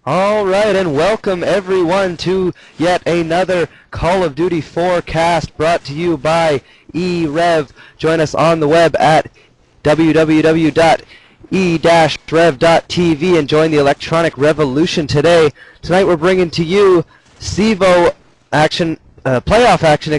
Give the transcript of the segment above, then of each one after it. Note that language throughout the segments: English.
Alright, and welcome everyone to yet another Call of Duty 4 cast brought to you by e-rev. Join us on the web at www.e-rev.tv and join the electronic revolution today. Tonight we're bringing to you CEVO action, playoff action,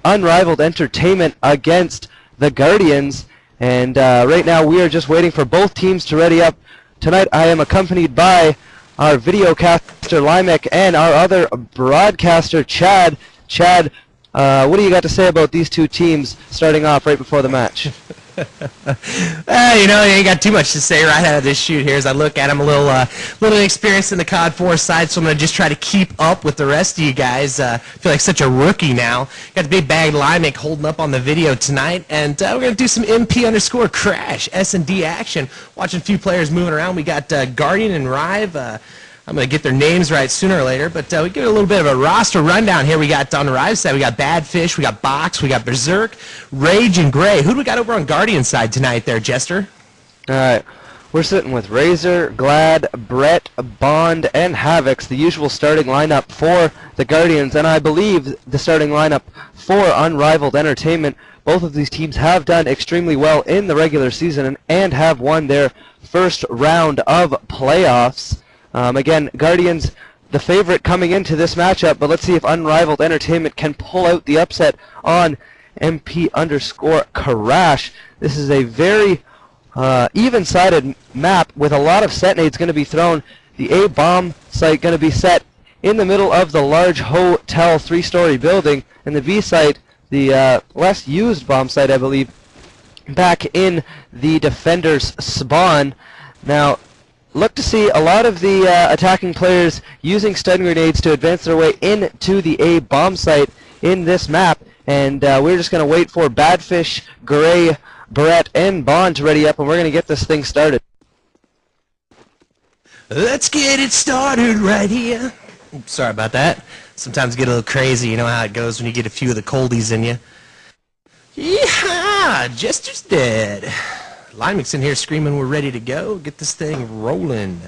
Unrivaled Entertainment against the Guardians. And right now we are just waiting for both teams to ready up. Tonight I am accompanied by our videocaster Limek and our other broadcaster Chad. Chad, what do you got to say about these two teams starting off right before the match? You know, you ain't got too much to say right out of this shoot here. As I look at him, a little experienced in the COD 4 side, so I'm going to just try to keep up with the rest of you guys. I feel like such a rookie now. Got the big bag Limek holding up on the video tonight, and we're going to do some MP_crash S&D action. Watching a few players moving around. We got Guardian and Rive. I'm going to get their names right sooner or later, but we get a little bit of a roster rundown here. We got on the Rive side, we got Badfish, we got Box, we got Berserk, Rage, and Gray. Who do we got over on Guardian side tonight there, Jester? Alright, we're sitting with Razor, Glad, Brett, Bond, and Havocs, the usual starting lineup for the Guardians, and I believe the starting lineup for Unrivaled Entertainment. Both of these teams have done extremely well in the regular season and have won their first round of playoffs. Again, Guardians, the favorite coming into this matchup, but let's see if Unrivaled Entertainment can pull out the upset on MP_crash. This is a very even-sided map with a lot of set nades going to be thrown. The A bomb site going to be set in the middle of the large hotel 3-story building, and the B site, the less used bomb site, I believe, back in the defender's spawn. Now, look to see a lot of the attacking players using stun grenades to advance their way into the A bomb site in this map, and we're just going to wait for Badfish, Gray, Brett, and Bond to ready up, and we're going to get this thing started. Let's get it started right here. Oops, sorry about that. Sometimes get a little crazy. You know how it goes when you get a few of the coldies in you. Yeehaw! Jester's dead. Limek's in here screaming we're ready to go. Get this thing rolling.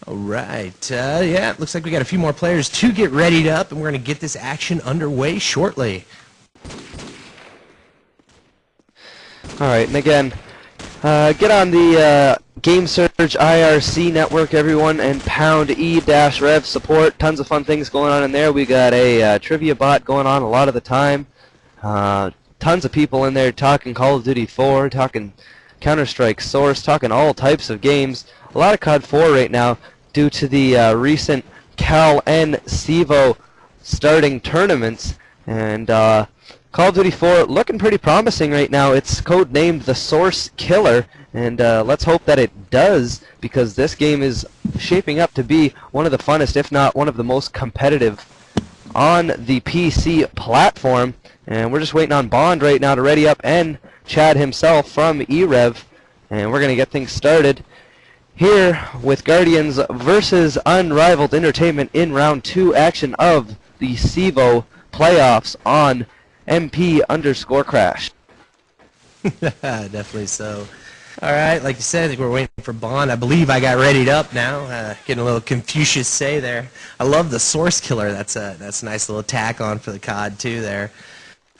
Alright, yeah, looks like we got a few more players to get readied up, and we're going to get this action underway shortly. Alright, and again, get on the Game Surge IRC network, everyone, and pound e-rev support. Tons of fun things going on in there. We got a trivia bot going on a lot of the time. Tons of people in there talking Call of Duty 4, talking Counter-Strike Source, talking all types of games. A lot of COD 4 right now due to the recent Cal and CEVO starting tournaments. And Call of Duty 4 looking pretty promising right now. It's codenamed the Source Killer, and let's hope that it does, because this game is shaping up to be one of the funnest, if not one of the most competitive on the PC platform. And we're just waiting on Bond right now to ready up, and Chad himself from e-rev, and we're going to get things started here with Guardians versus Unrivaled Entertainment in round 2 action of the CEVO playoffs on MP_crash. Definitely so. Alright, like you said, I think we're waiting for Bond. I believe I got readied up now. Getting a little Confucius say there. I love the Source Killer. That's a nice little tack on for the COD 2 there.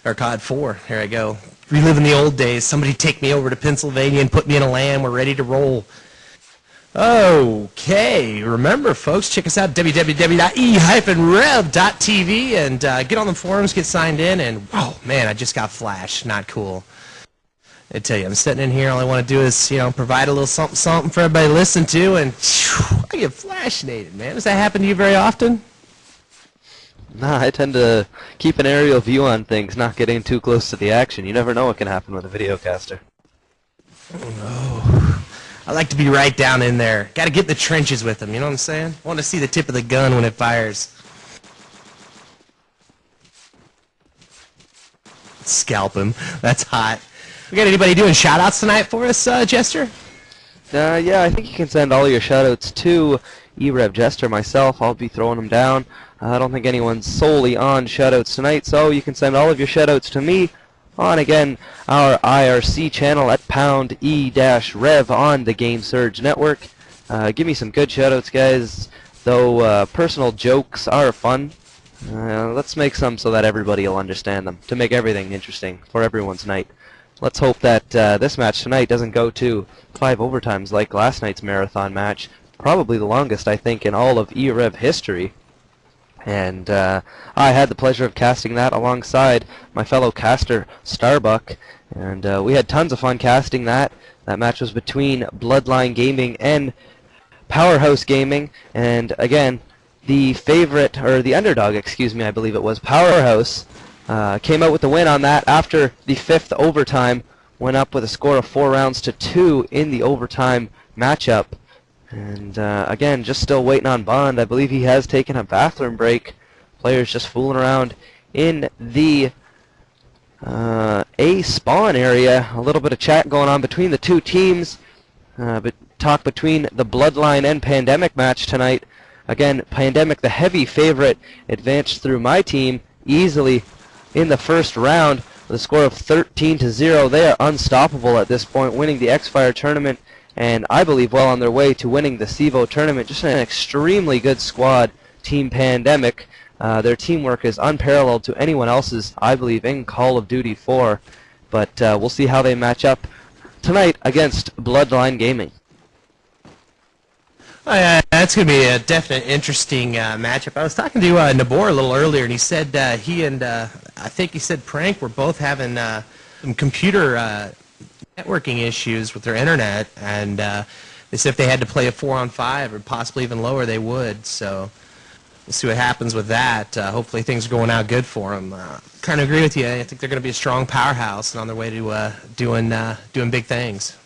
Or COD 4. Here I go. Reliving the old days. Somebody take me over to Pennsylvania and put me in a LAN. We're ready to roll. Okay. Remember, folks, check us out at www.e-rev.tv and get on the forums, get signed in, and, oh, man, I just got flashed. Not cool. I tell you, I'm sitting in here. All I want to do is, you know, provide a little something for everybody to listen to, and I get flash-nated, man. Does that happen to you very often? Nah, I tend to keep an aerial view on things, not getting too close to the action. You never know what can happen with a videocaster. Oh, no. I like to be right down in there. Got to get in the trenches with them, you know what I'm saying? I want to see the tip of the gun when it fires. Scalp him. That's hot. We got anybody doing shout-outs tonight for us, Jester? Yeah, I think you can send all your shout-outs to e-rev Jester, myself. I'll be throwing them down. I don't think anyone's solely on shoutouts tonight, so you can send all of your shoutouts to me on, again, our IRC channel at pound e-rev on the Game Surge network. Give me some good shoutouts, guys. though personal jokes are fun, let's make some so that everybody will understand them, to make everything interesting for everyone's night. Let's hope that this match tonight doesn't go to 5 overtimes like last night's marathon match, probably the longest, I think, in all of e-rev history. And I had the pleasure of casting that alongside my fellow caster, Starbuck, and we had tons of fun casting that. That match was between Bloodline Gaming and Powerhouse Gaming, and again, the favorite, or the underdog, excuse me, I believe it was, Powerhouse, came out with the win on that after the 5th overtime, went up with a score of 4-2 in the overtime matchup. And again, just still waiting on Bond. I believe he has taken a bathroom break. Players just fooling around in the A spawn area. A little bit of chat going on between the two teams. But talk between the Bloodline and Pandemic match tonight. Again, Pandemic, the heavy favorite, advanced through my team easily in the first round with a score of 13-0. They are unstoppable at this point, winning the X-Fire tournament, and I believe well on their way to winning the CEVO tournament. Just an extremely good squad, Team Pandemic. Their teamwork is unparalleled to anyone else's, I believe, in Call of Duty 4. But we'll see how they match up tonight against Bloodline Gaming. Oh, yeah, that's going to be a definite interesting matchup. I was talking to Nabor a little earlier, and he said he and, I think he said Prank were both having some computer networking issues with their internet, and they said if they had to play a 4-on-5 or possibly even lower, they would. So we'll see what happens with that. Hopefully things are going out good for them. Kind of agree with you. I think they're going to be a strong powerhouse and on their way to doing big things.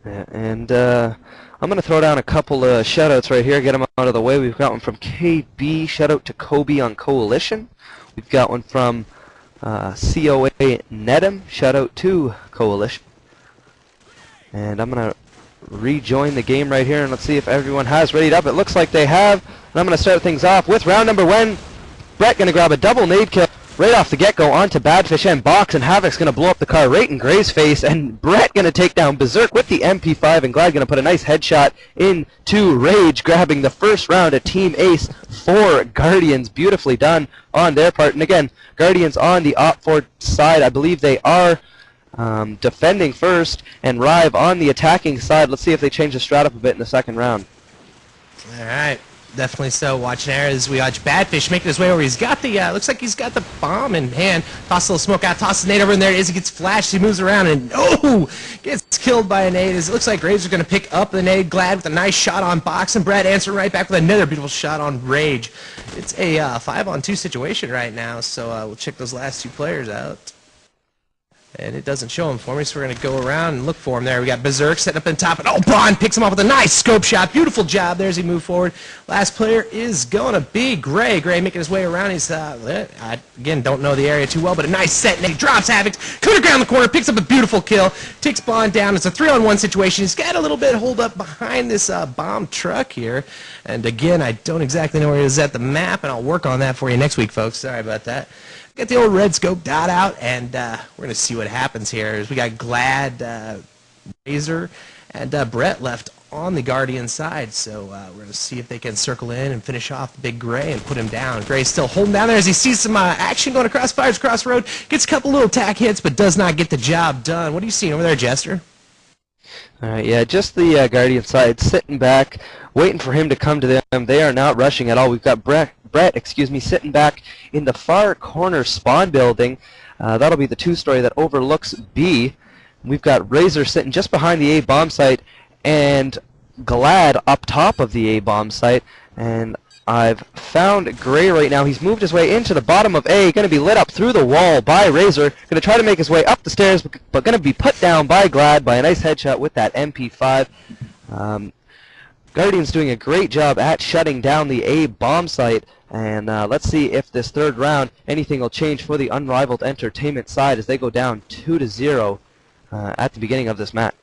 Yeah, and I'm going to throw down a couple of shoutouts right here, get them out of the way. We've got one from KB, shout out to Kobe on Coalition. We've got one from COA Nedham, shout out to Coalition. And I'm going to rejoin the game right here, and let's see if everyone has readied up. It looks like they have, and I'm going to start things off with round number 1. Brett going to grab a double nade kill right off the get-go onto Badfish and Box, and Havoc's going to blow up the car right in Gray's face, and Brett going to take down Berserk with the MP5, and Glad going to put a nice headshot into Rage, grabbing the first round at Team Ace for Guardians. Beautifully done on their part. And again, Guardians on the Op4 side, I believe they are defending first, and Rive on the attacking side. Let's see if they change the strat up a bit in the second round. All right. Definitely so. Watching there as we watch Badfish making his way over. He's got the, looks like he's got the bomb in hand. Toss a little smoke out, tosses a nade over in there. As he gets flashed, he moves around and, gets killed by a nade. As it looks like Graves are going to pick up the nade. Glad with a nice shot on Box, and Brad answering right back with another beautiful shot on Rage. It's a 5-on-2 situation right now, so we'll check those last two players out. And it doesn't show him for me, so we're going to go around and look for him there. We got Berserk setting up on top, and Bond picks him off with a nice scope shot. Beautiful job there as he moved forward. Last player is going to be Gray. Gray making his way around. He's, I, again, don't know the area too well, but a nice set, and he drops Havoc. Cooler ground the corner, picks up a beautiful kill, takes Bond down. It's a 3-on-1 situation. He's got a little bit hold up behind this bomb truck here. And again, I don't exactly know where he is at the map, and I'll work on that for you next week, folks. Sorry about that. Got the old red scope dot out, and we're going to see what happens here. We got Glad, Razor, and Brett left on the Guardian side, so we're going to see if they can circle in and finish off the big Gray and put him down. Gray's still holding down there as he sees some action going across, fires across the road, gets a couple little tack hits, but does not get the job done. What are you seeing over there, Jester? All right, yeah, just the Guardian side sitting back, waiting for him to come to them. They are not rushing at all. We've got Brett, sitting back in the far corner spawn building. That'll be the 2-story that overlooks B. We've got Razor sitting just behind the A bomb site, and Glad up top of the A bomb site. And I've found Gray right now. He's moved his way into the bottom of A, going to be lit up through the wall by Razor. Going to try to make his way up the stairs, but going to be put down by Glad by a nice headshot with that MP5. Guardian's doing a great job at shutting down the A bomb site, and let's see if this third round anything will change for the Unrivaled Entertainment side as they go down 2-0 at the beginning of this match.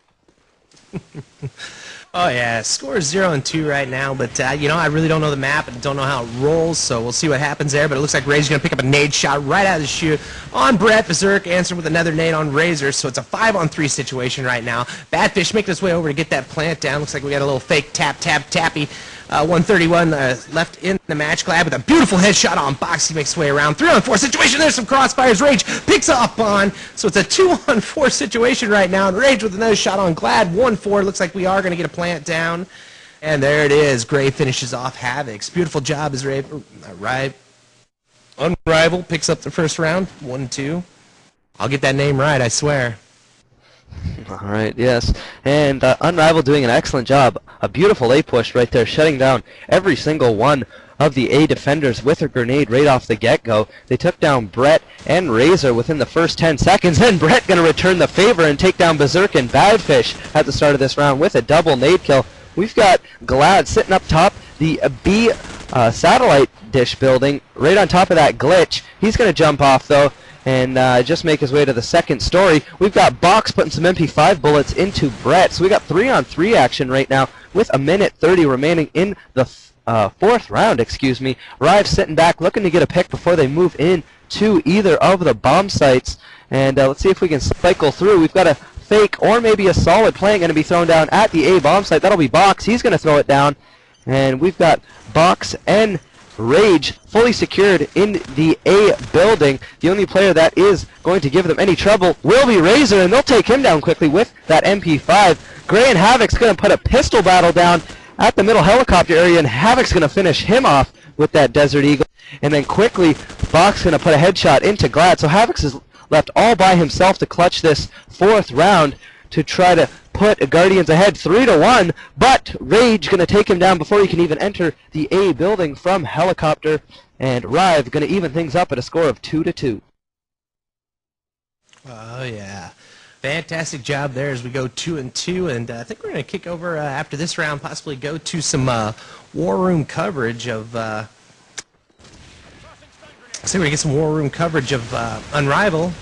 Oh yeah, score is 0-2 right now, but you know, I really don't know the map and don't know how it rolls, so we'll see what happens there. But it looks like Razor's gonna pick up a nade shot right out of the chute on Brett. Berserk answered with another nade on Razor, so it's a 5-on-3 situation right now. Badfish making his way over to get that plant down. Looks like we got a little fake tappy. 131 left in the match. Glad with a beautiful headshot on Box. He makes his way around. 3-on-4 situation. There's some crossfires. Rage picks up on. So it's a 2-on-4 situation right now. And Rage with another shot on Glad. 1-4. Looks like we are going to get a plant down. And there it is. Gray finishes off Havoc's. Beautiful job as Unrivaled picks up the first round. 1-2. I'll get that name right, I swear. Alright, yes. And Unrivaled doing an excellent job. A beautiful A push right there, shutting down every single one of the A defenders with a grenade right off the get-go. They took down Brett and Razor within the first 10 seconds. Then Brett going to return the favor and take down Berserk and Badfish at the start of this round with a double nade kill. We've got Glad sitting up top, the B satellite dish building, right on top of that glitch. He's going to jump off, though, and just make his way to the second story. We've got Box putting some MP5 bullets into Brett. So we got 3-on-3 action right now with 1:30 remaining in the fourth round, excuse me. Rive sitting back looking to get a pick before they move in to either of the bomb sites. And let's see if we can cycle through. We've got a fake or maybe a solid plant going to be thrown down at the A bomb site. That'll be Box. He's going to throw it down. And we've got Box and Rage fully secured in the A building. The only player that is going to give them any trouble will be Razor, and they'll take him down quickly with that MP5. Gray and Havoc's going to put a pistol battle down at the middle helicopter area, and Havoc's going to finish him off with that Desert Eagle. And then quickly, Box going to put a headshot into Glad. So Havoc's is left all by himself to clutch this fourth round to try to put Guardians ahead 3-1, but Rage going to take him down before he can even enter the A building from helicopter, and Rive going to even things up at a score of 2-2. Oh yeah, fantastic job there as we go 2-2, and I think we're going to kick over after this round, possibly go to some war room coverage of. So we're going to get some war room coverage of Unrivaled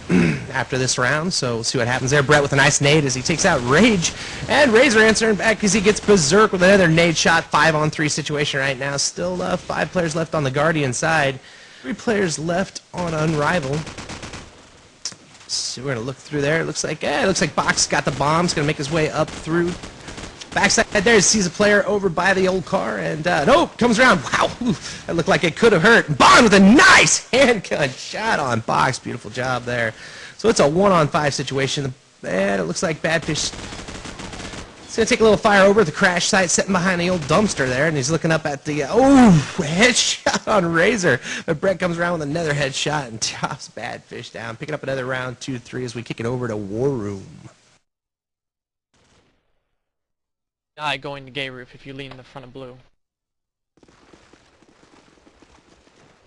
after this round, so we'll see what happens there. Brett with a nice nade as he takes out Rage, and Razor answering back because he gets Berserk with another nade shot. 5-on-3 situation right now. Still 5 players left on the Guardian side, 3 players left on Unrivaled. So we're going to look through there. It looks like Box got the bombs, going to make his way up through. Backside there, sees a player over by the old car, and nope, comes around. Wow, that looked like it could have hurt. Bond with a nice handgun shot on Box. Beautiful job there. So it's a 1-on-5 situation, and it looks like Badfish is going to take a little fire over at the crash site, sitting behind the old dumpster there, and he's looking up at the headshot on Razor. But Brett comes around with another headshot and chops Badfish down, picking up another round 2-3 as we kick it over to War Room. Going to gay roof if you lean in the front of blue.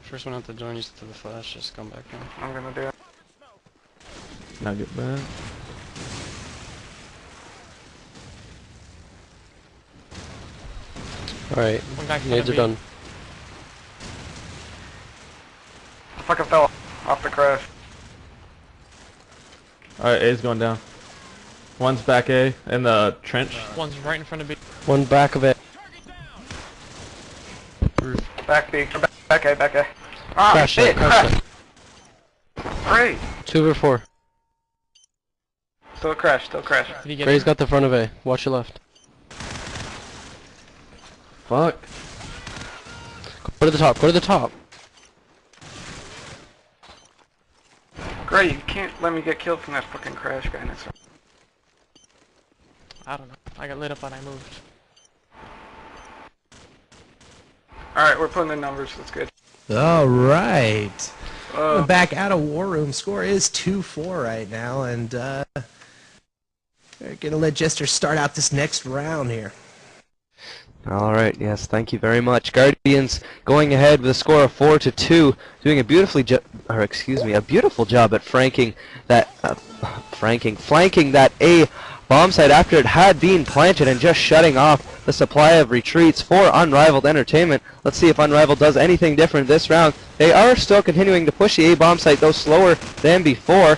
First one out the door needs to the flash, just come back now. I'm gonna do it. Now get back. Alright, nades are done. I fucking fell off the crash. Alright, A's going down. One's back A in the trench. One's right in front of B. One back of it. Back B. Back A, back A. Ah, Crash shit, it, crash it. Great. 2/4. Still crash, still crash. Did he get Gray's in? got the front of A. Watch your left. Fuck. Go to the top, go to the top. Great, you can't let me get killed from that fucking crash guy next time. I don't know. I got lit up when I moved. Alright, we're putting in numbers, that's good. All right. We're back out of War Room. Score is 2-4 right now, and we're going to let Jester start out this next round here. Alright, yes, thank you very much. Guardians going ahead with a score of 4-2, doing a beautiful job at flanking that A bomb site after it had been planted and just shutting off the supply of retreats for Unrivaled Entertainment. Let's see if Unrivaled does anything different this round. They are still continuing to push the A bomb site, though slower than before.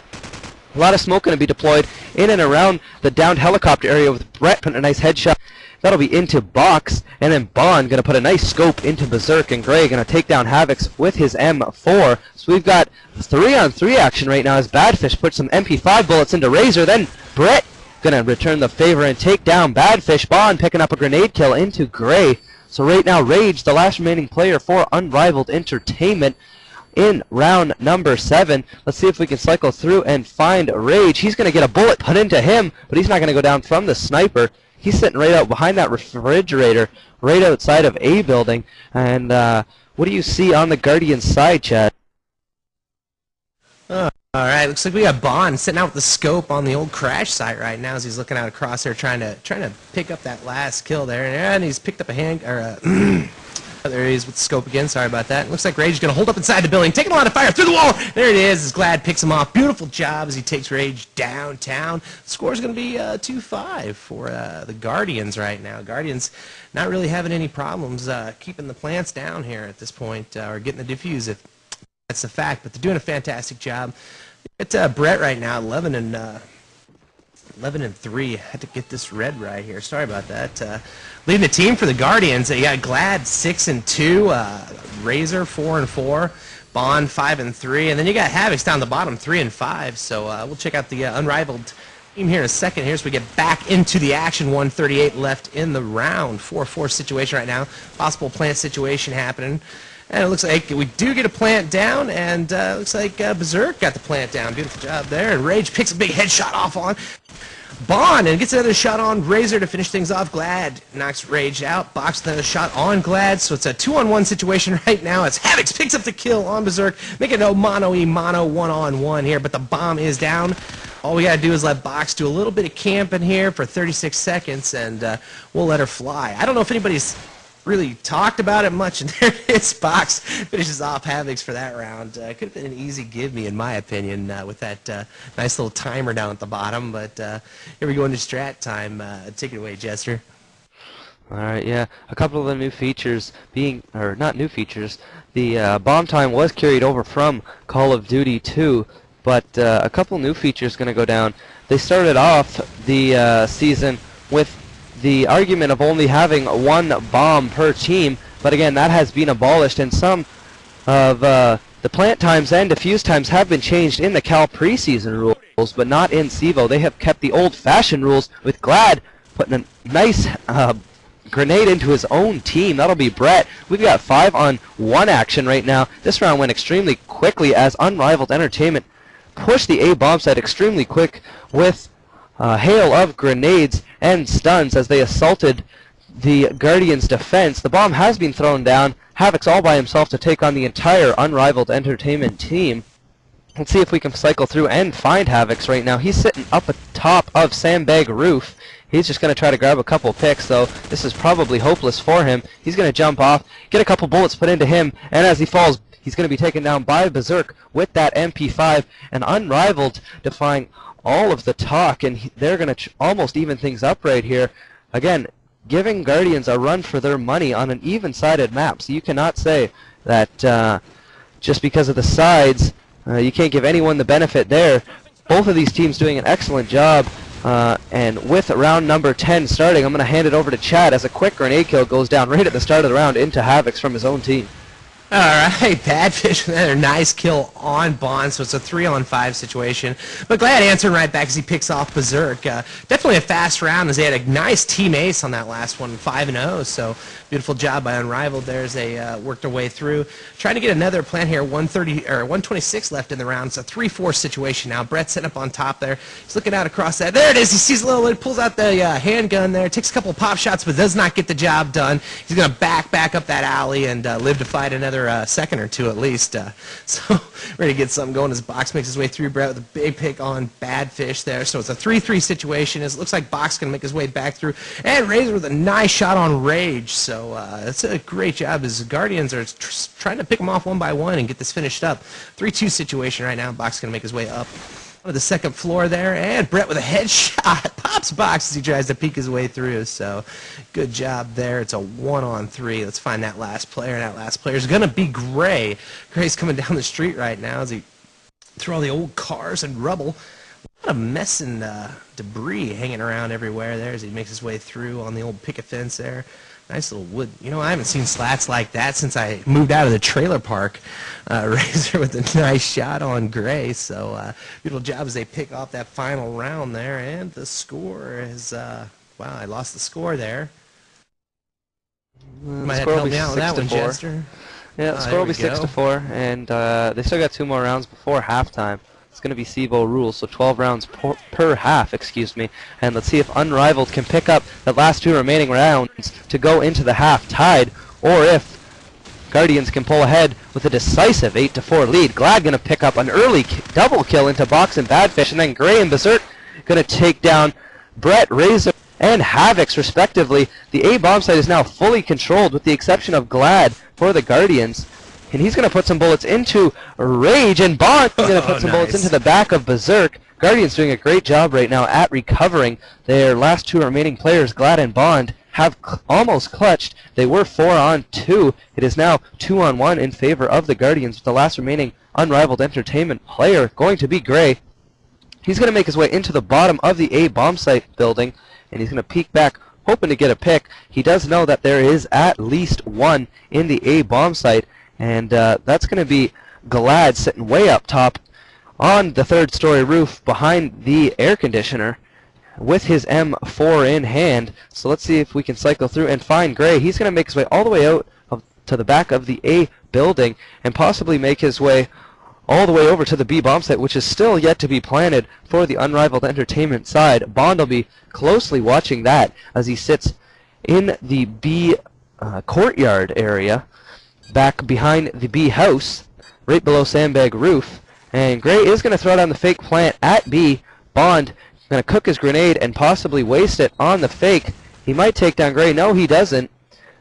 A lot of smoke going to be deployed in and around the downed helicopter area with Brett putting a nice headshot That'll be into Box, and then Bond going to put a nice scope into Berserk, and Gray going to take down Havocs with his M4. So we've got 3-on-3 action right now as Badfish puts some MP5 bullets into Razor. Then Brett going to return the favor and take down Badfish. Bond picking up a grenade kill into Gray. So right now, Rage, the last remaining player for Unrivaled Entertainment, in round number 7. Let's see if we can cycle through and find Rage. He's going to get a bullet put into him, but he's not going to go down from the sniper. He's sitting right out behind that refrigerator, right outside of A building. And what do you see on the Guardians side, Chad? All right, looks like we got Bond sitting out with the scope on the old crash site right now as he's looking out across there, trying to pick up that last kill there, and he's picked up a hand. There he is with the scope again. Sorry about that. Looks like Rage is going to hold up inside the building, taking a lot of fire through the wall. There it is. As Glad picks him off. Beautiful job as he takes Rage downtown. The score is going to be 2-5 for the Guardians right now. Guardians not really having any problems keeping the plants down here at this point, or getting the defuse if that's the fact. But they're doing a fantastic job. It's Brett right now, 11 and 3. Had to get this red right here. Sorry about that. Leading the team for the Guardians, you got Glad 6 and 2, Razor 4 and 4, Bond 5 and 3, and then you got Havocs down the bottom 3 and 5. So we'll check out the Unrivaled team here in a second here as we get back into the action. 1:38 left in the round. 4-4 situation right now. Possible plant situation happening. And it looks like we do get a plant down, and looks like Berserk got the plant down. Beautiful job there. And Rage picks a big headshot off on Bond and gets another shot on Razor to finish things off. Glad knocks Rage out. Box with another shot on Glad. So it's a 2-on-1 situation right now as Havocs picks up the kill on Berserk. Make it no mono-e-mono 1-on-1 here, but the bomb is down. All we got to do is let Box do a little bit of camping here for 36 seconds, and we'll let her fly. I don't know if anybody's really talked about it much, and there it is. Box finishes off Havocs for that round. Could have been an easy give-me, in my opinion, with that nice little timer down at the bottom. But here we go into strat time. Take it away, Jester. All right, yeah. A couple of the new features being, or not new features, the bomb time was carried over from Call of Duty 2, but a couple new features going to go down. They started off the season with the argument of only having one bomb per team, but again, that has been abolished, and some of the plant times and defuse times have been changed in the Cal preseason rules, but not in CEVO. They have kept the old-fashioned rules, with Glad putting a nice grenade into his own team. That'll be Brett. We've got 5-on-1 action right now. This round went extremely quickly as Unrivaled Entertainment pushed the A bomb site extremely quick with hail of grenades and stuns as they assaulted the Guardians' defense. The bomb has been thrown down. Havoc's all by himself to take on the entire Unrivaled Entertainment team. Let's see if we can cycle through and find Havoc's right now. He's sitting up atop of Sandbag Roof. He's just going to try to grab a couple picks, though. This is probably hopeless for him. He's going to jump off, get a couple bullets put into him, and as he falls, he's going to be taken down by Berserk with that MP5, and Unrivaled defying all of the talk, and they're going to almost even things up right here. Again, giving Guardians a run for their money on an even-sided map, so you cannot say that just because of the sides, you can't give anyone the benefit there. Both of these teams doing an excellent job, and with round number 10 starting, I'm going to hand it over to Chad as a quick grenade kill goes down right at the start of the round into Havoc's from his own team. All right, Badfish with another nice kill on Bond, so it's a 3-on-5 situation. But Glad answering right back as he picks off Berserk. Definitely a fast round as they had a nice team ace on that last one, 5-0. So beautiful job by Unrivaled there as they worked their way through. Trying to get another plant here, 126 left in the round. It's a 3-4 situation now. Brett's sitting up on top there. He's looking out across that. There it is. He sees a little, he pulls out the handgun there, takes a couple pop shots, but does not get the job done. He's going to back up that alley and live to fight another second or two at least. So ready to get something going as Box makes his way through. Brett with a big pick on Badfish there. So it's a 3-3 situation. It looks like Box going to make his way back through. And Razor with a nice shot on Rage. So that's a great job as the Guardians are trying to pick them off one by one and get this finished up. 3-2 situation right now. Box going to make his way up onto the second floor there, and Brett with a headshot pops Box as he tries to peek his way through. So good job there. It's a 1-on-3. Let's find that last player, and that last player is going to be Gray. Gray's coming down the street right now as he through all the old cars and rubble. A lot of mess and debris hanging around everywhere there as he makes his way through on the old picket fence there. Nice little wood. You know, I haven't seen slats like that since I moved out of the trailer park. Razor with a nice shot on Gray. So beautiful job as they pick off that final round there. And the score is, wow, I lost the score there. The score will be 6-4. Yeah, the score will be 6-4, and they still got 2 more rounds before halftime. It's going to be CEVO rules, so 12 rounds per half, excuse me. And let's see if Unrivaled can pick up the last 2 remaining rounds to go into the half tied, or if Guardians can pull ahead with a decisive 8-4 lead. Glad going to pick up an early double kill into Box and Badfish, and then Gray and Berserk going to take down Brett, Razor, and Havocs respectively. The A bomb site is now fully controlled with the exception of Glad for the Guardians. And he's going to put some bullets into Rage, and Bond's going to put some bullets into the back of Berserk. Guardians doing a great job right now at recovering. Their last 2 remaining players, Glad and Bond, have almost clutched. They were 4-on-2. It is now 2-on-1 in favor of the Guardians, with the last remaining Unrivaled Entertainment player going to be Gray. He's going to make his way into the bottom of the A bomb site building, and he's going to peek back, hoping to get a pick. He does know that there is at least one in the A bomb site, and that's going to be Glad sitting way up top on the 3rd-story roof behind the air conditioner with his M4 in hand. So let's see if we can cycle through and find Gray. He's going to make his way all the way out to the back of the A building and possibly make his way all the way over to the B bomb site, which is still yet to be planted for the Unrivaled Entertainment side. Bond will be closely watching that as he sits in the B courtyard area back behind the B house right below Sandbag Roof. And Gray is going to throw down the fake plant at B. Bond going to cook his grenade and possibly waste it on the fake. He might take down Gray. No, he doesn't.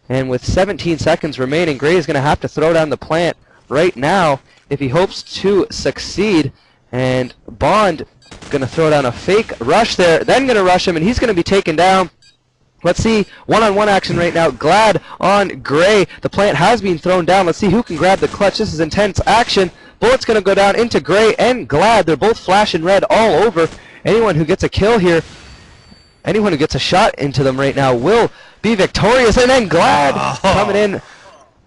And with 17 seconds remaining, Gray is going to have to throw down the plant right now if he hopes to succeed. And Bond going to throw down a fake rush there, then going to rush him, and he's going to be taken down. Let's see, one-on-one action right now. Glad on Gray. The plant has been thrown down. Let's see who can grab the clutch. This is intense action. Bullet's going to go down into Gray and Glad. They're both flashing red all over. Anyone who gets a kill here, anyone who gets a shot into them right now will be victorious. And then Glad coming in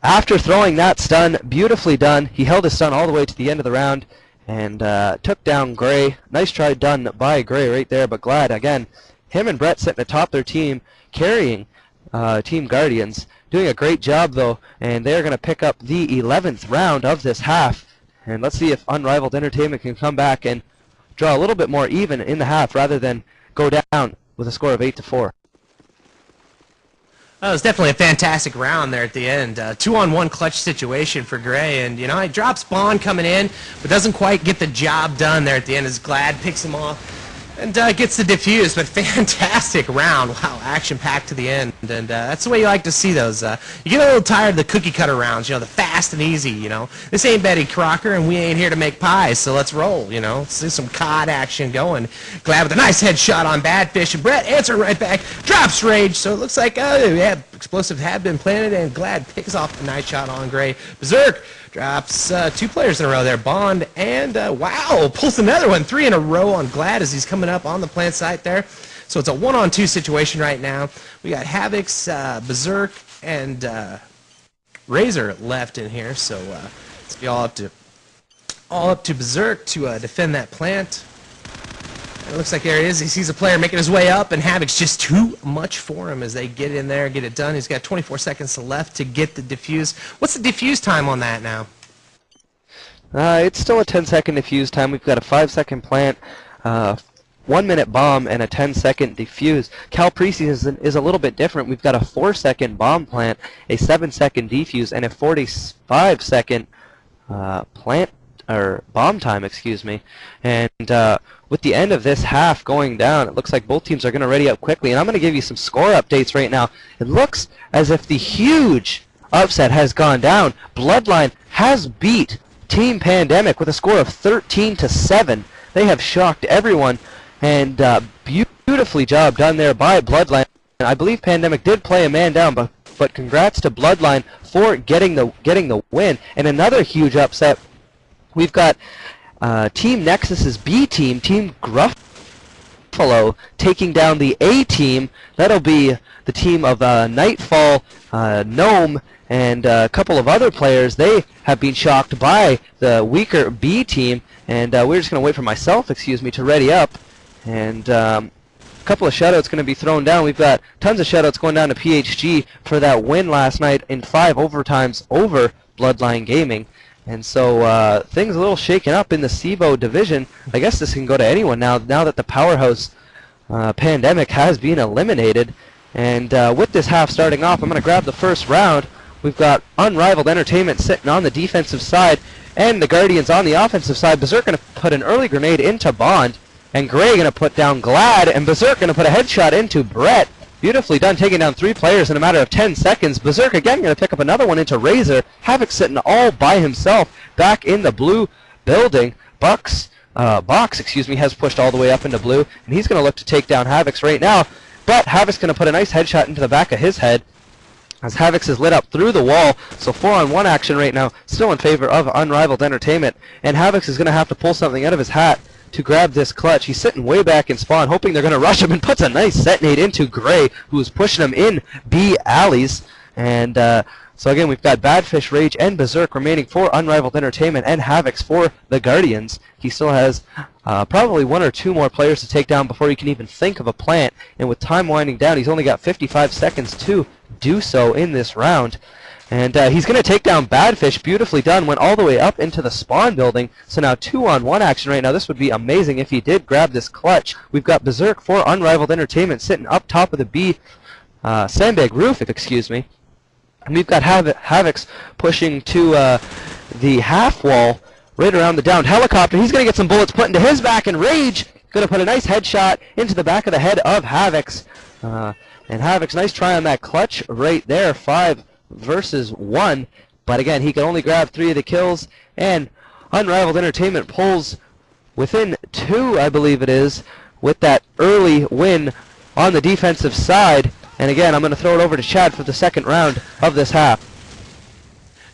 after throwing that stun. Beautifully done. He held his stun all the way to the end of the round and took down Gray. Nice try done by Gray right there, but Glad, again, him and Brett sitting atop their team, carrying Team Guardians. Doing a great job, though, and they're going to pick up the 11th round of this half. And let's see if Unrivaled Entertainment can come back and draw a little bit more even in the half rather than go down with a score of 8-4. Well, it was definitely a fantastic round there at the end. 2-on-1 clutch situation for Gray, and you know, he drops Bond coming in, but doesn't quite get the job done there at the end as Glad picks him off and gets the defuse. But fantastic round. Wow, action-packed to the end, and that's the way you like to see those. You get a little tired of the cookie-cutter rounds, you know, the fast and easy, you know. This ain't Betty Crocker, and we ain't here to make pies, so let's roll, you know. See some COD action going. Glad with a nice headshot on Badfish, and Brett answering right back, drops Rage, so it looks like, yeah, explosives have been planted, and Glad picks off a nice shot on Gray. Berserk drops 2 players in a row there, Bond, and wow, pulls another one, 3 in a row on Glad as he's coming up on the plant site there. So it's a 1-on-2 situation right now. We got Havocs, Berserk, and Razor left in here, so it's be all up to Berserk to defend that plant. It looks like there he is. He sees a player making his way up, and Havoc's just too much for him as they get in there and get it done. He's got 24 seconds left to get the defuse. What's the defuse time on that now? It's still a 10-second defuse time. We've got a 5-second plant, 1-minute bomb, and a 10-second defuse. Cal preseason is a little bit different. We've got a 4-second bomb plant, a 7-second defuse, and a 45-second plant or bomb time, excuse me. And with the end of this half going down, it looks like both teams are going to ready up quickly. And I'm going to give you some score updates right now. It looks as if the huge upset has gone down. Bloodline has beat Team Pandemic with a score of 13-7. They have shocked everyone, and beautifully job done there by Bloodline. I believe Pandemic did play a man down, but congrats to Bloodline for getting the win. And another huge upset. We've got Team Nexus's B team, Team Gruffalo, taking down the A team. That'll be the team of Nightfall, Gnome, and a couple of other players. They have been shocked by the weaker B team, and we're just going to wait for myself, to ready up. And a couple of shoutouts going to be thrown down. We've got tons of shoutouts going down to PHG for that win last night in 5 overtimes over Bloodline Gaming. And so things a little shaken up in the CEVO division. I guess this can go to anyone now that the Powerhouse pandemic has been eliminated. And with this half starting off, I'm going to grab the first round. We've got Unrivaled Entertainment sitting on the defensive side, and the Guardians on the offensive side. Berserk going to put an early grenade into Bond, and Gray going to put down Glad, and Berserk going to put a headshot into Brett. Beautifully done, taking down 3 players in a matter of 10 seconds. Berserk again going to pick up another one into Razor. Havoc sitting all by himself back in the blue building. Box, has pushed all the way up into blue, and he's going to look to take down Havoc's right now. But Havoc's going to put a nice headshot into the back of his head as Havoc's is lit up through the wall. So 4-on-1 action right now, still in favor of Unrivaled Entertainment. And Havoc's is going to have to pull something out of his hat to grab this clutch. He's sitting way back in spawn, hoping they're going to rush him, and puts a nice set nade into Gray, who is pushing him in B alleys. And so again, we've got Badfish, Rage, and Berserk remaining for Unrivaled Entertainment, and Havoc's for the Guardians. He still has probably 1 or 2 more players to take down before he can even think of a plant. And with time winding down, he's only got 55 seconds to do so in this round. And he's going to take down Badfish. Beautifully done. Went all the way up into the spawn building. So now 2-on-1 action right now. This would be amazing if he did grab this clutch. We've got Berserk for Unrivaled Entertainment sitting up top of the B sandbag roof, And we've got Havoc's pushing to the half wall right around the downed helicopter. He's going to get some bullets put into his back, and Rage going to put a nice headshot into the back of the head of Havoc's. And Havoc's, nice try on that clutch right there. 5 versus 1. But again, he can only grab 3 of the kills. And Unrivaled Entertainment pulls within 2, I believe it is, with that early win on the defensive side. And again, I'm going to throw it over to Chad for the second round of this half.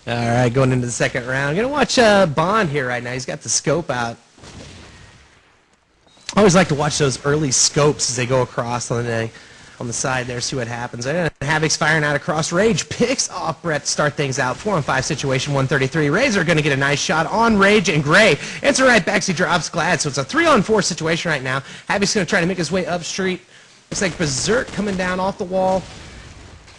All right, going into the second round. Going to watch Bond here right now. He's got the scope out. I always like to watch those early scopes as they go across on the side there, see what happens. Havoc's firing out across. Rage picks off Brett to start things out. 4-on-5 situation, 133. Razor going to get a nice shot on Rage, and Gray answer right back, so he drops Glad. So it's a 3-on-4 situation right now. Havoc's going to try to make his way up street. Looks like Berserk coming down off the wall.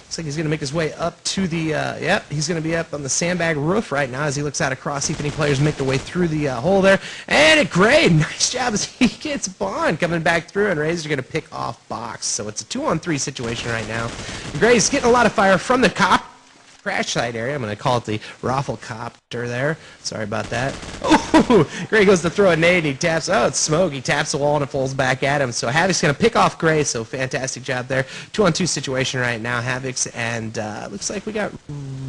Looks like he's going to make his way up to the, he's going to be up on the sandbag roof right now as he looks out across, see if any players make their way through the hole there. And Gray, nice job as he gets Bond coming back through, and Razor's going to pick off Box. So it's a 2-on-3 situation right now. Gray's getting a lot of fire from the crash site area. I'm going to call it the Rafflecopter there. Sorry about that. Oh, Gray goes to throw a nade, and he taps. Oh, it's smoke. He taps the wall, and it falls back at him. So Havoc's going to pick off Gray, so fantastic job there. 2-on-2 situation right now, Havoc's, and looks like we got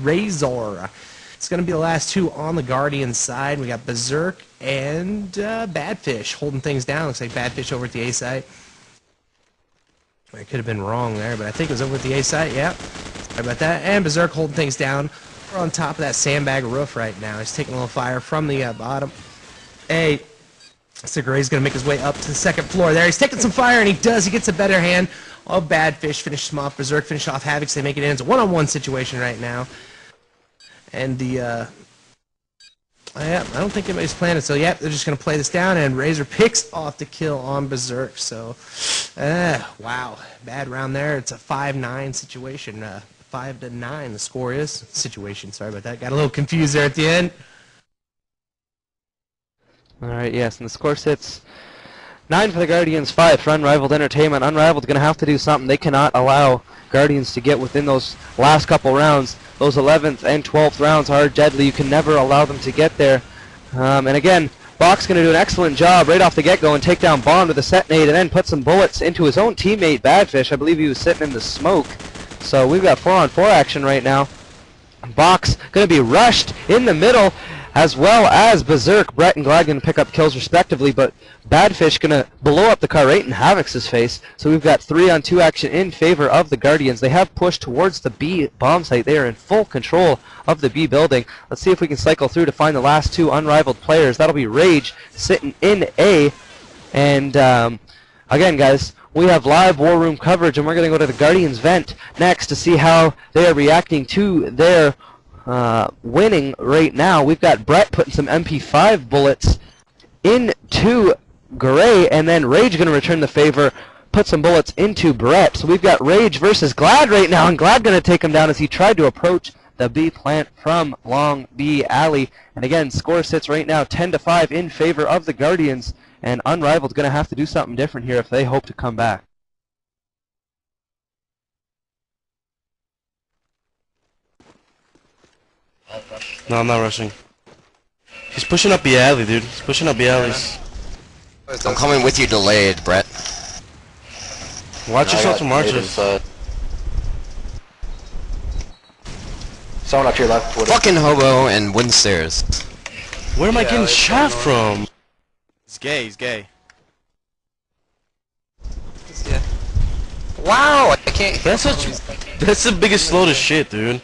Razor. It's going to be the last 2 on the Guardian side. We got Berserk and Badfish holding things down. Looks like Badfish over at the A site. I could have been wrong there, but I think it was over at the A site. Yeah. Sorry about that. And Berserk holding things down. We're on top of that sandbag roof right now. He's taking a little fire from the bottom. Hey, so Gray's going to make his way up to the second floor there. He's taking some fire, and he does. He gets a better hand. Oh, Badfish finishes him off. Berserk finished off Havoc's. They make it in. It's a 1-on-1 situation right now. And the, yeah, I don't think anybody's planning. So, yeah, they're just going to play this down, and Razor picks off the kill on Berserk. So, wow, bad round there. It's a 5-9 situation. 5-9 the score is. Situation, sorry about that. Got a little confused there at the end. Alright, yes, and the score sits 9 for the Guardians, 5 for Unrivaled Entertainment. Unrivaled's going to have to do something. They cannot allow Guardians to get within those last couple rounds. Those 11th and 12th rounds are deadly. You can never allow them to get there. And again, Box going to do an excellent job right off the get-go and take down Bond with a set nade, and then put some bullets into his own teammate, Badfish. I believe he was sitting in the smoke. So we've got 4-on-4 action right now. Box going to be rushed in the middle. as well as Berserk. Brett and Glad gonna pick up kills respectively, but Badfish gonna blow up the car right in Havix's face. So we've got 3-on-2 action in favor of the Guardians. They have pushed towards the B bomb site. They are in full control of the B building. Let's see if we can cycle through to find the last 2 unrivaled players. That'll be Rage sitting in A, and again, guys, we have live War Room coverage, and we're going to go to the Guardians vent next to see how they are reacting to their winning right now. We've got Brett putting some MP5 bullets into Gray, and then Rage going to return the favor, put some bullets into Brett. So we've got Rage versus Glad right now, and Glad going to take him down as he tried to approach the B plant from Long B Alley. And again, score sits right now 10-5 in favor of the Guardians. And Unrivaled going to have to do something different here if they hope to come back. No, I'm not rushing. He's pushing up the alley, dude. He's pushing up the alleys. I'm coming with you delayed, Brett. Watch yourself from archers. Someone up to your left. Fucking hobo and wooden stairs. Where am I getting shot from? He's gay, he's gay. Yeah. Wow, I can't. That's the biggest load of shit, dude.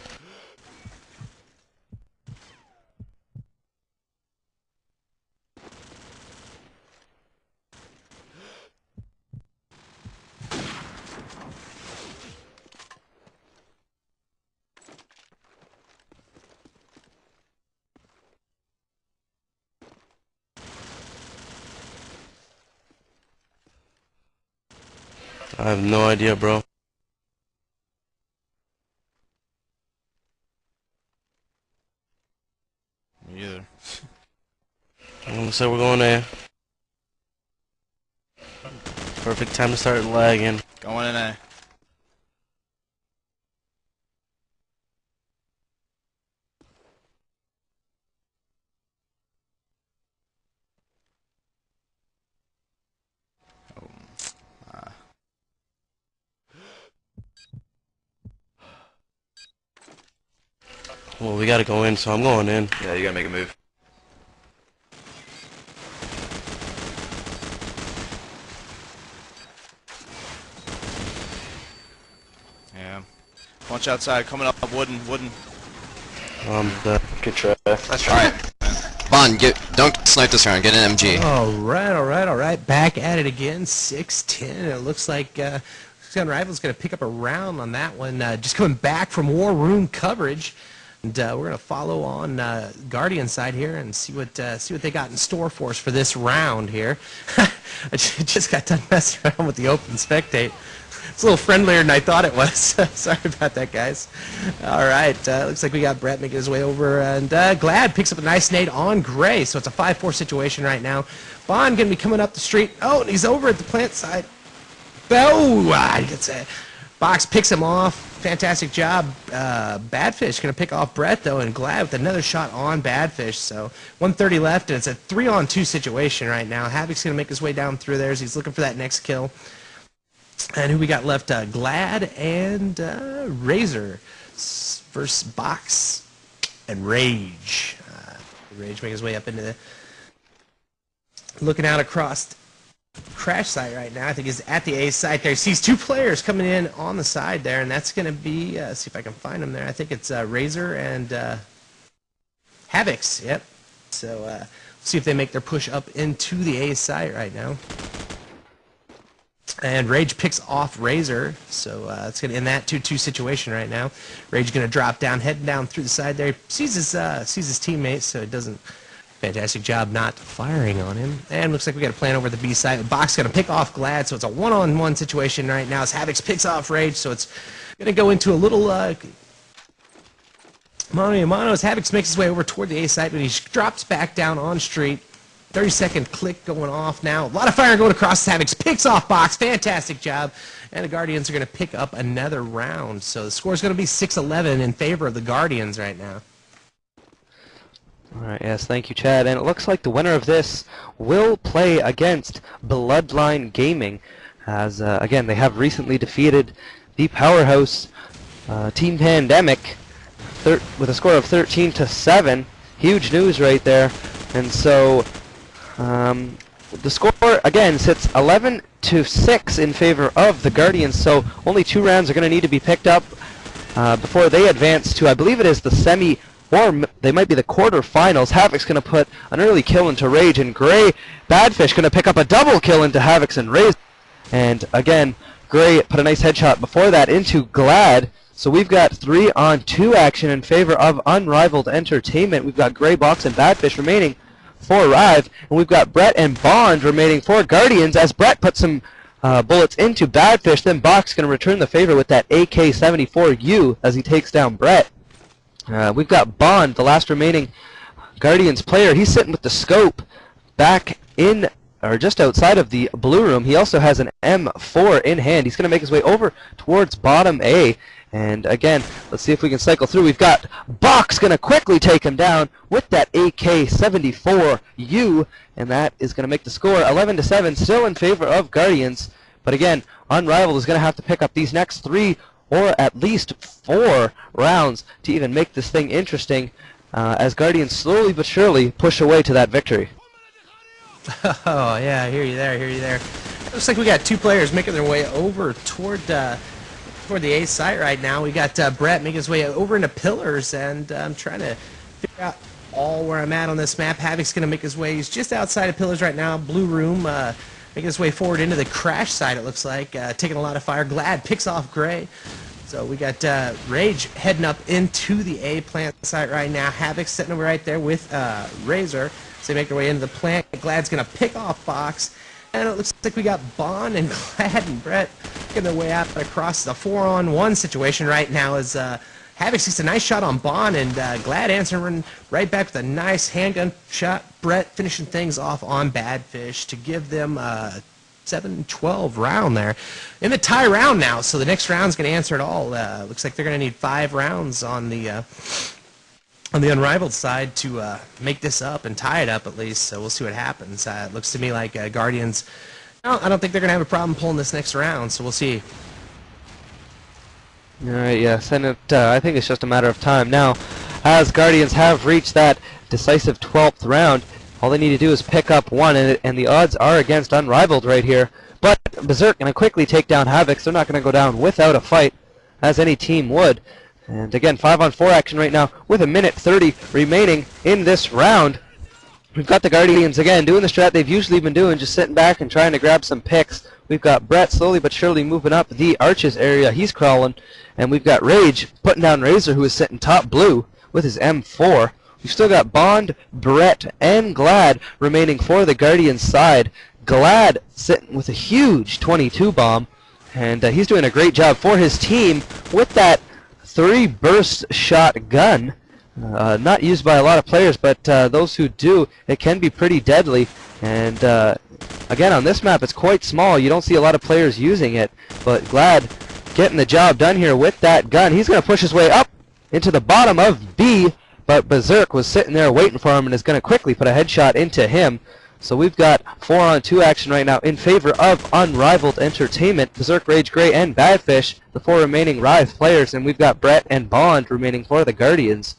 I have no idea, bro. Me either. I'm gonna say we're going there. Perfect time to start lagging. Going in A. Well, we gotta go in, so I'm going in. Yeah, you gotta make a move. Yeah. Punch outside, coming up, wooden. Good try. Alright. Bond, don't snipe this round. Get an MG. Alright. Back at it again. 6-10. It looks like Unrival's going to pick up a round on that one. Just coming back from War Room coverage. And we're going to follow on Guardian side here and see what they got in store for us for this round here. I just got done messing around with the open spectate. It's a little friendlier than I thought it was. Sorry about that, guys. All right, looks like we got Brett making his way over, and Glad picks up a nice nade on Gray, so it's a 5-4 situation right now. Bond going to be coming up the street. Oh, and he's over at the plant side. Oh, he gets it. Box picks him off. Fantastic job. Badfish going to pick off Brett, though, and Glad with another shot on Badfish. So 130 left, and it's a 3-on-2 situation right now. Havoc's going to make his way down through there as he's looking for that next kill. And who we got left? Glad and Razor versus Box and Rage. Rage making his way up into the... Looking out across Crash site right now. I think he's at the A site there. He sees 2 players coming in on the side there, and that's going to be, see if I can find them there. I think it's Razor and Havix. Yep. So see if they make their push up into the A site right now. And Rage picks off Razor, so it's going to end that 2-2 situation right now. Rage going to drop down, heading down through the side there. Sees his teammates, so it doesn't. Fantastic job not firing on him. And looks like we got a plan over the B side. Box going to pick off Glad, so it's a 1-on-1 situation right now as Havix picks off Rage, so it's going to go into a little mano-a-mano as Havix makes his way over toward the A side, but he drops back down on street. 30-second click going off now. A lot of fire going across. Havix picks off Box. Fantastic job. And the Guardians are going to pick up another round. So the score is going to be 6-11 in favor of the Guardians right now. Alright, yes, thank you, Chad. And it looks like the winner of this will play against Bloodline Gaming, as, again, they have recently defeated the powerhouse Team Pandemic with a score of 13-7. huge news right there. And so the score again sits 11-6 in favor of the Guardians. So only 2 rounds are going to need to be picked up before they advance to, I believe it is the semi, or they might be the quarterfinals. Havoc's going to put an early kill into Rage, and Gray Badfish going to pick up a double kill into Havoc's and Rage. And again, Gray put a nice headshot before that into Glad. So we've got 3-on-2 action in favor of Unrivaled Entertainment. We've got Gray Box and Badfish remaining for Rive, and we've got Brett and Bond remaining for Guardians, as Brett puts some bullets into Badfish. Then Box going to return the favor with that AK-74U as he takes down Brett. We've got Bond, the last remaining Guardians player. He's sitting with the scope back in, or just outside of the blue room. He also has an M4 in hand. He's going to make his way over towards bottom A. And again, let's see if we can cycle through. We've got Box going to quickly take him down with that AK-74U. And that is going to make the score 11-7, still in favor of Guardians. But again, Unrivaled is going to have to pick up these next 3 or at least 4 rounds to even make this thing interesting, as Guardians slowly but surely push away to that victory. Oh, yeah, I hear you there, Looks like we got 2 players making their way over toward the A site right now. We got Brett making his way over into Pillars, and I'm trying to figure out where I'm at on this map. Havoc's going to make his way. He's just outside of Pillars right now, blue room, making his way forward into the crash site, it looks like, taking a lot of fire. Glad picks off Gray. So we got Rage heading up into the A plant site right now. Havoc sitting over right there with Razor. So they make their way into the plant. Glad's going to pick off Box. And it looks like we got Bond and Glad and Brett getting their way out across the 4-on-1 situation right now, as Havoc sees a nice shot on Bond, and Glad answering right back with a nice handgun shot. Brett finishing things off on Badfish to give them 7-12 round there. In the tie round now, so the next round's going to answer it all. Looks like they're going to need 5 rounds on the Unrivaled side to make this up and tie it up at least, so we'll see what happens. It looks to me like Guardians, well, I don't think they're going to have a problem pulling this next round, so we'll see. Alright, yes, and I think it's just a matter of time now. As Guardians have reached that decisive 12th round, all they need to do is pick up 1, and the odds are against Unrivaled right here. But Berserk going to quickly take down Havoc. They're not going to go down without a fight, as any team would. And again, 5-on-4 action right now with 1:30 remaining in this round. We've got the Guardians again doing the strat they've usually been doing, just sitting back and trying to grab some picks. We've got Brett slowly but surely moving up the Arches area. He's crawling. And we've got Rage putting down Razor, who is sitting top blue with his M4. We've still got Bond, Brett, and Glad remaining for the Guardians side. Glad sitting with a huge 22 bomb. And he's doing a great job for his team with that 3-burst shot gun. Not used by a lot of players, but those who do, it can be pretty deadly. And again, on this map, it's quite small. You don't see a lot of players using it, but Glad getting the job done here with that gun. He's going to push his way up into the bottom of B, but Berserk was sitting there waiting for him and is going to quickly put a headshot into him. So we've got 4-on-2 action right now in favor of Unrivaled Entertainment. Berserk, Rage, Gray, and Badfish, the 4 remaining Rive players, and we've got Brett and Bond remaining for the Guardians.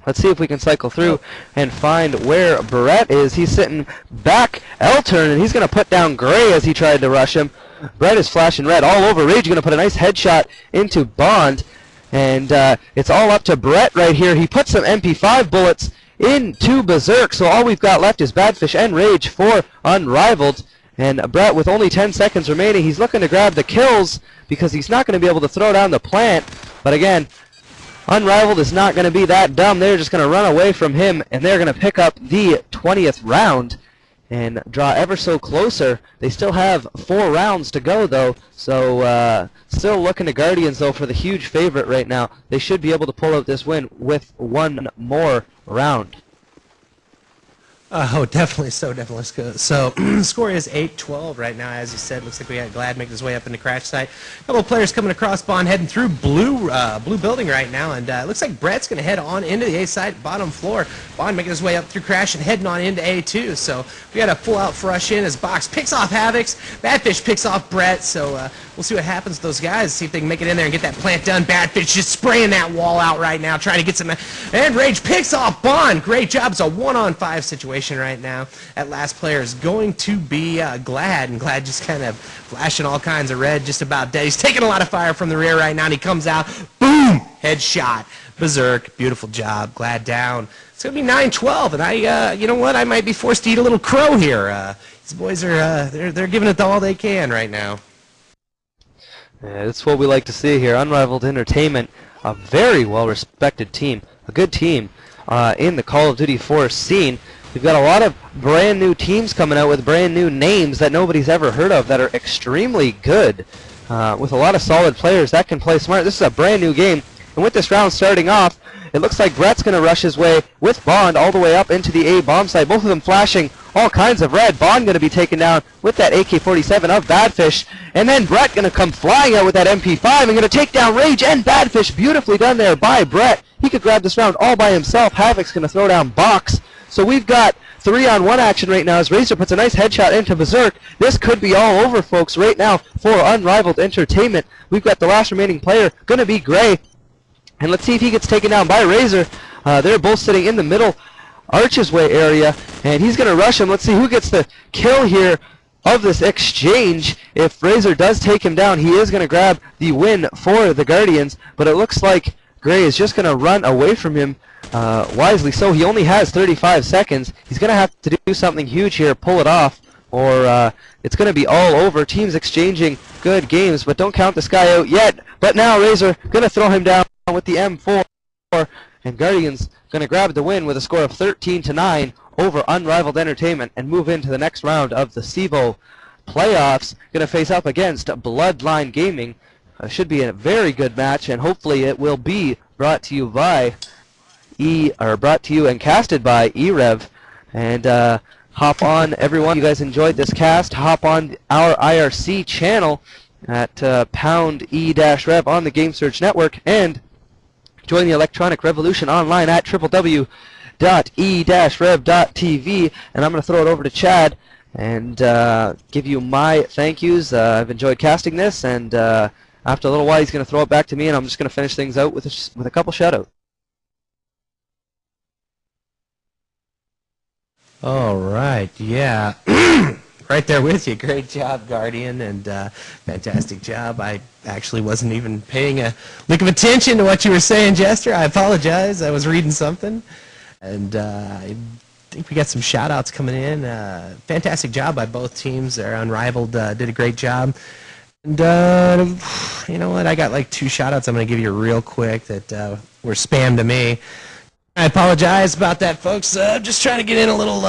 Let's see if we can cycle through and find where Brett is. He's sitting back L-turn, and he's going to put down Gray as he tried to rush him. Brett is flashing red all over. Rage going to put a nice headshot into Bond, and it's all up to Brett right here. He put some MP5 bullets into Berserk, so all we've got left is Badfish and Rage for Unrivaled. And Brett, with only 10 seconds remaining, he's looking to grab the kills because he's not going to be able to throw down the plant. But again, Unrivaled is not going to be that dumb. They're just going to run away from him, and they're going to pick up the 20th round and draw ever so closer. They still have 4 rounds to go, though, so still looking to Guardians, though, for the huge favorite right now. They should be able to pull out this win with 1 more round. Oh, definitely so, definitely so. So, score is 8-12 right now, as you said. Looks like we got Glad making his way up into crash site. A couple of players coming across Bond, heading through blue building right now, and it looks like Brett's going to head on into the A site, bottom floor. Bond making his way up through crash and heading on into A2. So we got a full-out rush in as Box picks off Havocs, Badfish picks off Brett. So we'll see what happens to those guys. See if they can make it in there and get that plant done. Badfish just spraying that wall out right now, trying to get some. And Rage picks off Bond. Great job. It's a 1-on-5 situation right now. That last player is going to be Glad, and Glad just kind of flashing all kinds of red, just about dead. He's taking a lot of fire from the rear right now, and he comes out, boom, headshot, berserk, beautiful job, Glad down. It's going to be 9-12, and I, you know what, I might be forced to eat a little crow here. These boys are, they're giving it all they can right now. Yeah, that's what we like to see here. Unrivaled Entertainment, a very well-respected team, a good team in the Call of Duty 4 scene. We've got a lot of brand new teams coming out with brand new names that nobody's ever heard of that are extremely good, with a lot of solid players that can play smart. This is a brand new game, and with this round starting off, it looks like Brett's going to rush his way with Bond all the way up into the A bomb site, both of them flashing all kinds of red. Bond going to be taken down with that AK-47 of Badfish, and then Brett going to come flying out with that MP5 and going to take down Rage and Badfish. Beautifully done there by Brett. He could grab this round all by himself. Havoc's going to throw down Box. So we've got 3-on-1 action right now as Razor puts a nice headshot into Berserk. This could be all over, folks, right now for Unrivaled Entertainment. We've got the last remaining player going to be Gray. And let's see if he gets taken down by Razor. They're both sitting in the middle archway area, and he's going to rush him. Let's see who gets the kill here of this exchange. If Razor does take him down, he is going to grab the win for the Guardians, but it looks like Gray is just going to run away from him. Wisely so. He only has 35 seconds. He's going to have to do something huge here, pull it off, or it's going to be all over. Teams exchanging good games, but don't count this guy out yet. But now Razor going to throw him down with the M4, and Guardians going to grab the win with a score of 13-9 over Unrivaled Entertainment and move into the next round of the CEVO playoffs. Going to face up against Bloodline Gaming. Should be a very good match, and hopefully it will be brought to you by brought to you and casted by e-rev. And hop on, everyone. You guys enjoyed this cast. Hop on our IRC channel at pound e-rev on the Game Surge Network, and join the electronic revolution online at www.e-rev.tv. And I'm going to throw it over to Chad and give you my thank yous. I've enjoyed casting this, and after a little while he's going to throw it back to me, and I'm just going to finish things out with a couple shoutouts. All right, yeah. Right there with you. Great job, Guardian, and fantastic job. I actually wasn't even paying a lick of attention to what you were saying, Jester. I apologize. I was reading something. And I think we got some shout-outs coming in. Fantastic job by both teams. They're Unrivaled. Did a great job. And you know what? I got like 2 shout-outs I'm going to give you real quick that were spammed to me. I apologize about that, folks. Just trying to get in a little,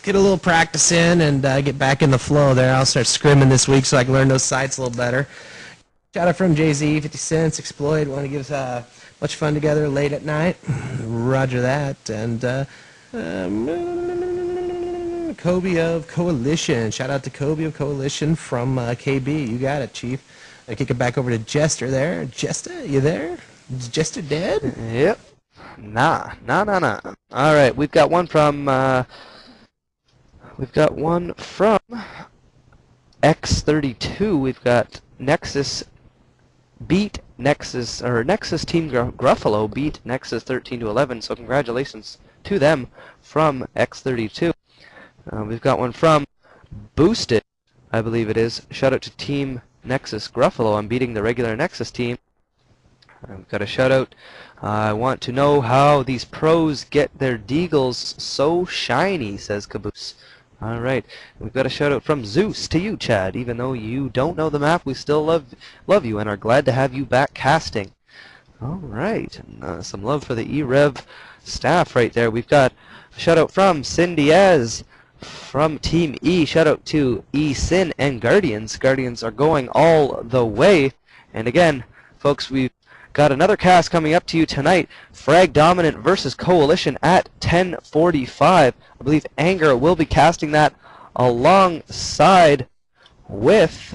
get a little practice in and get back in the flow there. I'll start scrimming this week so I can learn those sites a little better. Shout out from Jay-Z, 50 Cents, Exploit. Want to give us much fun together late at night. Roger that. And Kobe of Coalition. Shout out to Kobe of Coalition from KB. You got it, Chief. I kick it back over to Jester there. Jester, you there? Is Jester dead? Yep. Nah. All right, we've got one from X32. We've got Nexus beat Nexus, or Nexus Team Gruffalo beat Nexus 13-11. So congratulations to them from X32. We've got one from Boosted, I believe it is. Shout out to Team Nexus Gruffalo on beating the regular Nexus team. We've got a shout out. I want to know how these pros get their deagles so shiny, says Caboose. Alright, we've got a shout out from Zeus to you, Chad. Even though you don't know the map, we still love you and are glad to have you back casting. Alright, and some love for the e-rev staff right there. We've got a shout out from Cindyaz from Team E. Shout out to E-Sin and Guardians. Guardians are going all the way. And again, folks, we've Got another cast coming up to you tonight. Frag Dominant versus Coalition at 10:45. I believe Anger will be casting that alongside with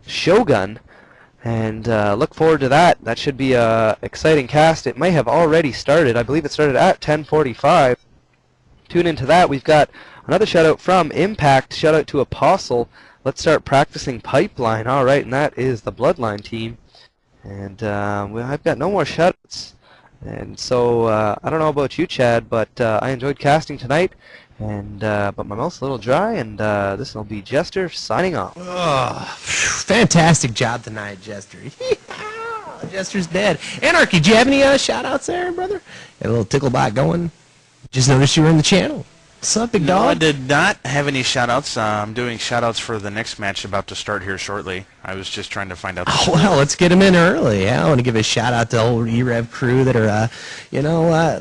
Shogun. And look forward to that. That should be a exciting cast. It may have already started. I believe it started at 10:45. Tune into that. We've got another shout out from Impact. Shout out to Apostle. Let's start practicing Pipeline. All right, and that is the Bloodline team. And well, I've got no more shout outs. And so I don't know about you, Chad, but I enjoyed casting tonight. And but my mouth's a little dry, and this will be Jester signing off. Oh, fantastic job tonight, Jester. Jester's dead. Anarchy, do you have any shout-outs there, brother? Got a little ticklebot going. Just noticed you were in the channel. What's up, big dog? No, I did not have any shout-outs. I'm doing shout-outs for the next match about to start here shortly. I was just trying to find out. Oh, well, let's get them in early. Yeah, I want to give a shout-out to the whole e-rev crew that are,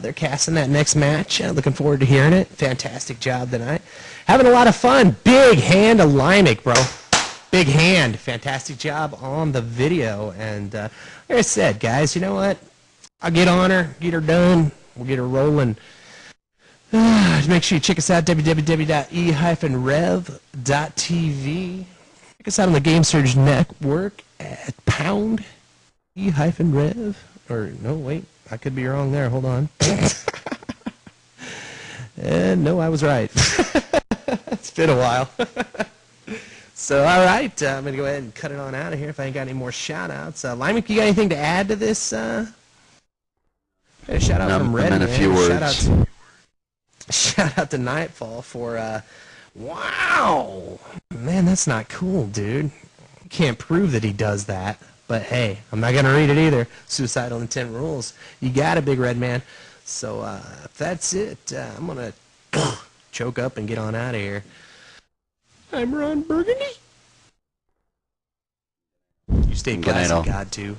they're casting that next match. Looking forward to hearing it. Fantastic job tonight. Having a lot of fun. Big hand to Limek, bro. Big hand. Fantastic job on the video. And like I said, guys, you know what? I'll get on her, get her done. We'll get her rolling. Make sure you check us out, www.e-rev.tv. Check us out on the Game Surge Network at pound e-rev. Or, no, wait, I could be wrong there. Hold on. And no, I was right. It's been a while. So, all right, I'm going to go ahead and cut it on out of here if I ain't got any more shout-outs. Limek, you got anything to add to this? Got a shout-out from Red. A few words. Shout out to Nightfall for, wow! Man, that's not cool, dude. You can't prove that he does that. But hey, I'm not going to read it either. Suicidal intent rules. You got it, Big Red Man. So, if that's it, I'm going to choke up and get on out of here. I'm Ron Burgundy. You stay classy, God, too.